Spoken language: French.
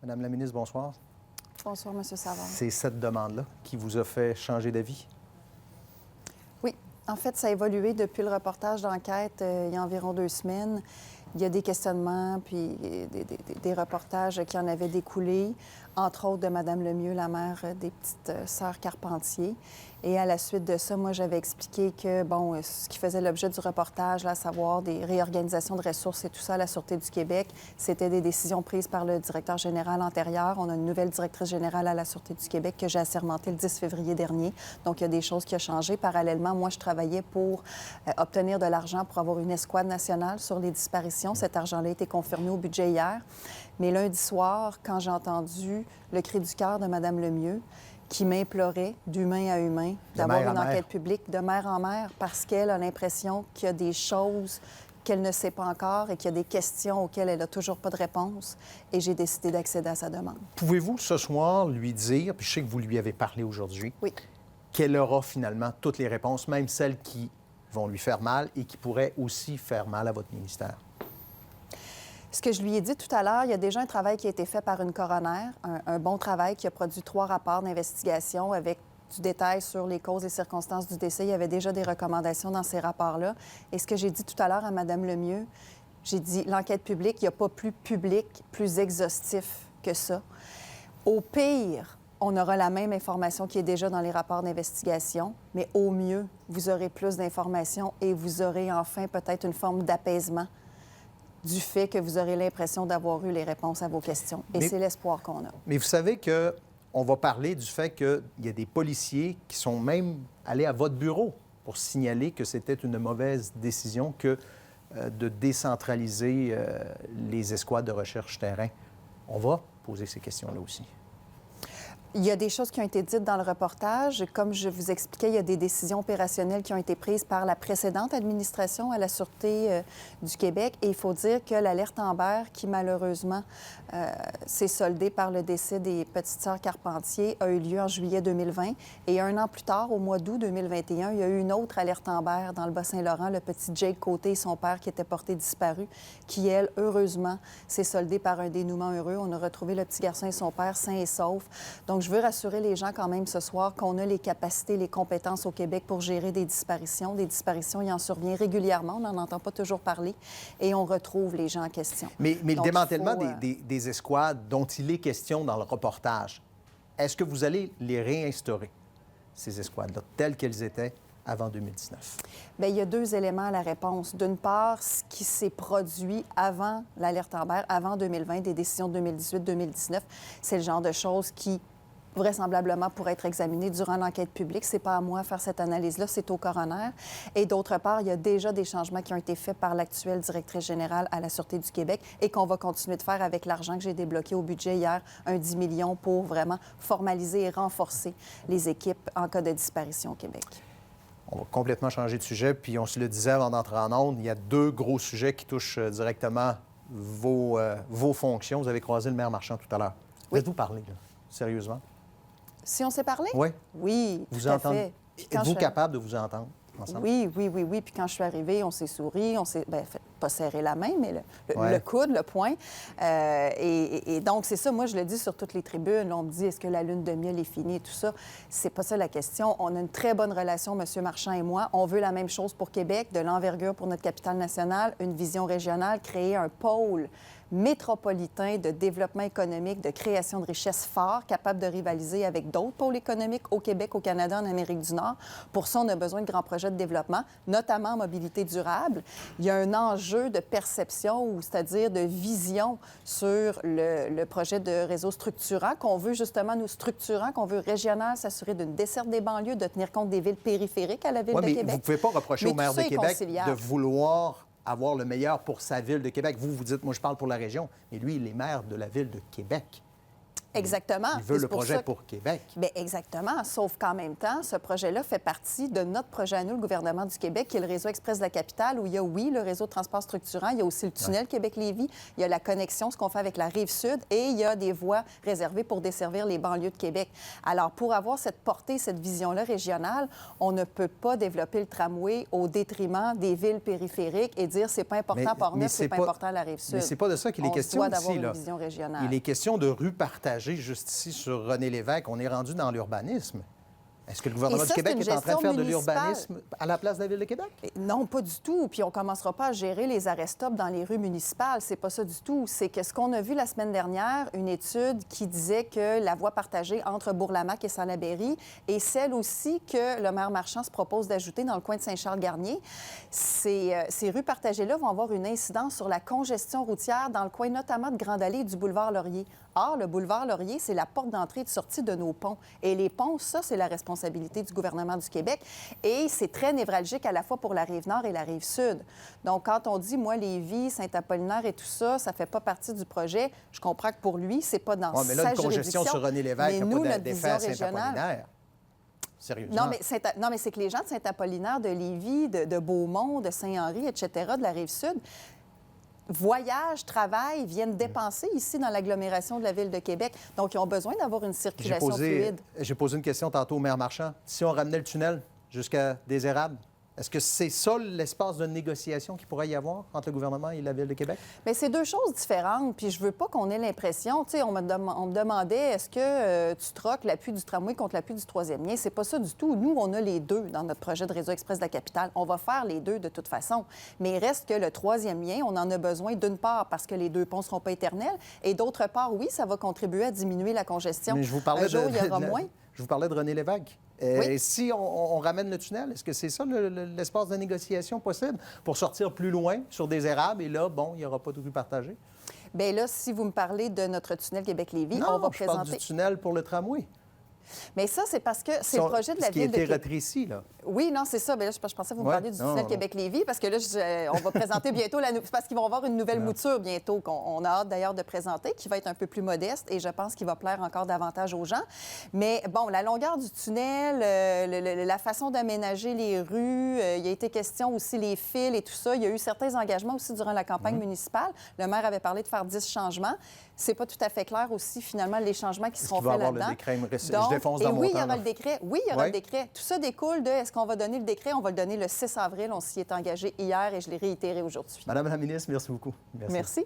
Madame la ministre, bonsoir. Bonsoir, M. Savard. C'est cette demande-là qui vous a fait changer d'avis? Oui. En fait, ça a évolué depuis le reportage d'enquête il y a environ 2 semaines. Il y a des questionnements, puis des reportages qui en avaient découlé, entre autres de Mme Lemieux, la mère des petites sœurs Carpentier. Et à la suite de ça, moi, j'avais expliqué que, bon, ce qui faisait l'objet du reportage, là, à savoir des réorganisations de ressources et tout ça à la Sûreté du Québec, c'était des décisions prises par le directeur général antérieur. On a une nouvelle directrice générale à la Sûreté du Québec que j'ai assermentée le 10 février dernier. Donc, il y a des choses qui ont changé. Parallèlement, moi, je travaillais pour obtenir de l'argent pour avoir une escouade nationale sur les disparitions. Cet argent-là a été confirmé au budget hier. Mais lundi soir, quand j'ai entendu le cri du cœur de Mme Lemieux, qui m'implorait, d'humain à humain, d'avoir une enquête publique de mère en mère, parce qu'elle a l'impression qu'il y a des choses qu'elle ne sait pas encore et qu'il y a des questions auxquelles elle n'a toujours pas de réponse. Et j'ai décidé d'accéder à sa demande. Pouvez-vous, ce soir, lui dire, puis je sais que vous lui avez parlé aujourd'hui, oui, qu'elle aura finalement toutes les réponses, même celles qui vont lui faire mal et qui pourraient aussi faire mal à votre ministère? Ce que je lui ai dit tout à l'heure, il y a déjà un travail qui a été fait par une coroner, un bon travail qui a produit 3 rapports d'investigation avec du détail sur les causes et circonstances du décès. Il y avait déjà des recommandations dans ces rapports-là. Et ce que j'ai dit tout à l'heure à Mme Lemieux, j'ai dit l'enquête publique, il n'y a pas plus public, plus exhaustif que ça. Au pire, on aura la même information qui est déjà dans les rapports d'investigation, mais au mieux, vous aurez plus d'informations et vous aurez enfin peut-être une forme d'apaisement du fait que vous aurez l'impression d'avoir eu les réponses à vos questions. Et c'est l'espoir qu'on a. Mais vous savez qu'on va parler du fait qu'il y a des policiers qui sont même allés à votre bureau pour signaler que c'était une mauvaise décision que de décentraliser les escouades de recherche terrain. On va poser ces questions-là aussi. Il y a des choses qui ont été dites dans le reportage. Comme je vous expliquais, il y a des décisions opérationnelles qui ont été prises par la précédente administration à la Sûreté du Québec. Et il faut dire que l'alerte Amber, qui malheureusement s'est soldée par le décès des petites sœurs Carpentier, a eu lieu en juillet 2020. Et 1 an plus tard, au mois d'août 2021, il y a eu une autre alerte Amber dans le Bas-Saint-Laurent, le petit Jake Côté et son père qui étaient portés disparus, qui, elle, heureusement, s'est soldée par un dénouement heureux. On a retrouvé le petit garçon et son père sains et saufs. Donc, je veux rassurer les gens quand même ce soir qu'on a les capacités, les compétences au Québec pour gérer des disparitions. Des disparitions, il en survient régulièrement, on n'en entend pas toujours parler, et on retrouve les gens en question. Mais le démantèlement des escouades dont il est question dans le reportage, est-ce que vous allez les réinstaurer, ces escouades-là, telles qu'elles étaient avant 2019? Bien, il y a 2 éléments à la réponse. D'une part, ce qui s'est produit avant l'alerte Amber, avant 2020, des décisions de 2018-2019, c'est le genre de choses qui vraisemblablement pour être examiné durant l'enquête publique. C'est pas à moi de faire cette analyse-là, c'est au coroner. Et d'autre part, il y a déjà des changements qui ont été faits par l'actuelle directrice générale à la Sûreté du Québec et qu'on va continuer de faire avec l'argent que j'ai débloqué au budget hier, un 10 millions pour vraiment formaliser et renforcer les équipes en cas de disparition au Québec. On va complètement changer de sujet, puis on se le disait avant d'entrer en ondes, il y a 2 gros sujets qui touchent directement vos fonctions. Vous avez croisé le maire Marchand tout à l'heure. Oui. Êtes-vous parlé, là, sérieusement? Si on s'est parlé? Oui. Oui, vous tout à fait. Êtes-vous capable de vous entendre ensemble? Oui. Puis quand je suis arrivée, on s'est souri, on s'est, pas serré la main, mais le coude, le poing. Et donc, c'est ça, moi, je le dis sur toutes les tribunes. On me dit, est-ce que la lune de miel est finie et tout ça? C'est pas ça la question. On a une très bonne relation, M. Marchand et moi. On veut la même chose pour Québec, de l'envergure pour notre capitale nationale, une vision régionale, créer un pôle métropolitain de développement économique, de création de richesses fort, capable de rivaliser avec d'autres pôles économiques au Québec, au Canada, en Amérique du Nord. Pour ça, on a besoin de grands projets de développement, notamment en mobilité durable. Il y a un enjeu de perception, c'est-à-dire de vision sur le projet de réseau structurant qu'on veut justement nous structurant, qu'on veut régional, s'assurer d'une desserte des banlieues, de tenir compte des villes périphériques à la ville de Québec. Vous ne pouvez pas reprocher au maire de Québec de vouloir avoir le meilleur pour sa ville de Québec. Vous dites, moi, je parle pour la région, mais lui, il est maire de la ville de Québec. Exactement. Il veut C'est le pour projet ça que- pour Québec. Bien, exactement. Sauf qu'en même temps, ce projet-là fait partie de notre projet à nous, le gouvernement du Québec, qui est le réseau express de la capitale, où il y a, oui, le réseau de transport structurant, il y a aussi le tunnel Québec-Lévis, il y a la connexion, ce qu'on fait avec la Rive-Sud, et il y a des voies réservées pour desservir les banlieues de Québec. Alors, pour avoir cette portée, cette vision-là régionale, on ne peut pas développer le tramway au détriment des villes périphériques et dire c'est pas important Port-Neuf, c'est pas important la Rive-Sud. Mais c'est pas de ça qu'il est question On ici, doit d'avoir là. une vision régionale. Il est question de rues partagées juste ici sur René Lévesque. On est rendu dans l'urbanisme. Est-ce que le gouvernement Et ça, du Québec c'est une est en train de faire de gestion l'urbanisme à la place de la Ville de Québec? Non, pas du tout. Puis on ne commencera pas à gérer les arrêts-stop dans les rues municipales. C'est pas ça du tout. C'est que ce qu'on a vu la semaine dernière, une étude qui disait que la voie partagée entre Bourlamaque et Salaberry est celle aussi que le maire Marchand se propose d'ajouter dans le coin de Saint-Charles-Garnier. Ces rues partagées-là vont avoir une incidence sur la congestion routière dans le coin notamment de Grande Allée et du boulevard Laurier. Or, le boulevard Laurier, c'est la porte d'entrée et de sortie de nos ponts. Et les ponts, ça, c'est la responsabilité du gouvernement du Québec. Et c'est très névralgique à la fois pour la Rive-Nord et la Rive-Sud. Donc, quand on dit, moi, Lévis, Saint-Apollinaire et tout ça, ça fait pas partie du projet, je comprends que pour lui, c'est pas dans Oui, mais là, sa une congestion juridiction. sur René Lévesque Mais n'a nous, pas notre d'effet vision à régionale... Saint-Apollinaire. Sérieusement. Non, mais c'est que les gens de Saint-Apollinaire, de Lévis, de Beaumont, de Saint-Henri, etc., de la Rive-Sud, voyagent, travaillent, viennent dépenser ici dans l'agglomération de la Ville de Québec. Donc, ils ont besoin d'avoir une circulation fluide. J'ai posé une question tantôt au maire Marchand. Si on ramenait le tunnel jusqu'à des Érables, est-ce que c'est ça l'espace de négociation qu'il pourrait y avoir entre le gouvernement et la Ville de Québec? Mais c'est deux choses différentes. Puis je veux pas qu'on ait l'impression, tu sais, on me demandait est-ce que tu troques l'appui du tramway contre l'appui du troisième lien. C'est pas ça du tout. Nous, on a les deux dans notre projet de réseau express de la capitale. On va faire les deux de toute façon. Mais il reste que le troisième lien, on en a besoin d'une part parce que les deux ponts seront pas éternels et d'autre part, oui, ça va contribuer à diminuer la congestion. Mais je vous parlais Un jour, il y aura moins. Je vous parlais de René Lévesque. Oui. Et si on ramène le tunnel, est-ce que c'est ça l'espace de négociation possible pour sortir plus loin sur des érables et là, bon, il n'y aura pas de rue partagée? Bien là, si vous me parlez de notre tunnel Québec-Lévis, Non, on va je parle présenter... du tunnel pour le tramway. Mais ça, c'est parce que c'est le projet de la Ce qui a Ville de été Québec. rétréci, là. Oui, non, c'est ça. Bien là, je pensais que vous me Ouais. parliez du Non, tunnel non. Québec-Lévis, parce que là, on va présenter bientôt c'est parce qu'ils vont avoir une nouvelle mouture bientôt, qu'on a hâte d'ailleurs de présenter, qui va être un peu plus modeste et je pense qu'il va plaire encore davantage aux gens. Mais bon, la longueur du tunnel, la façon d'aménager les rues, il y a été question aussi les fils et tout ça. Il y a eu certains engagements aussi durant la campagne municipale. Le maire avait parlé de faire 10 changements. C'est pas tout à fait clair aussi, finalement, les changements qui seront qu'il va faits avoir le là-dedans. décret? Donc, Je défonce dans et mon oui, temps, il y aura là. le décret. Oui, il y aura Ouais. le décret. Tout ça découle de est-ce qu'on va donner le décret? On va le donner le 6 avril. On s'y est engagé hier et je l'ai réitéré aujourd'hui. Madame la ministre, merci beaucoup. Merci.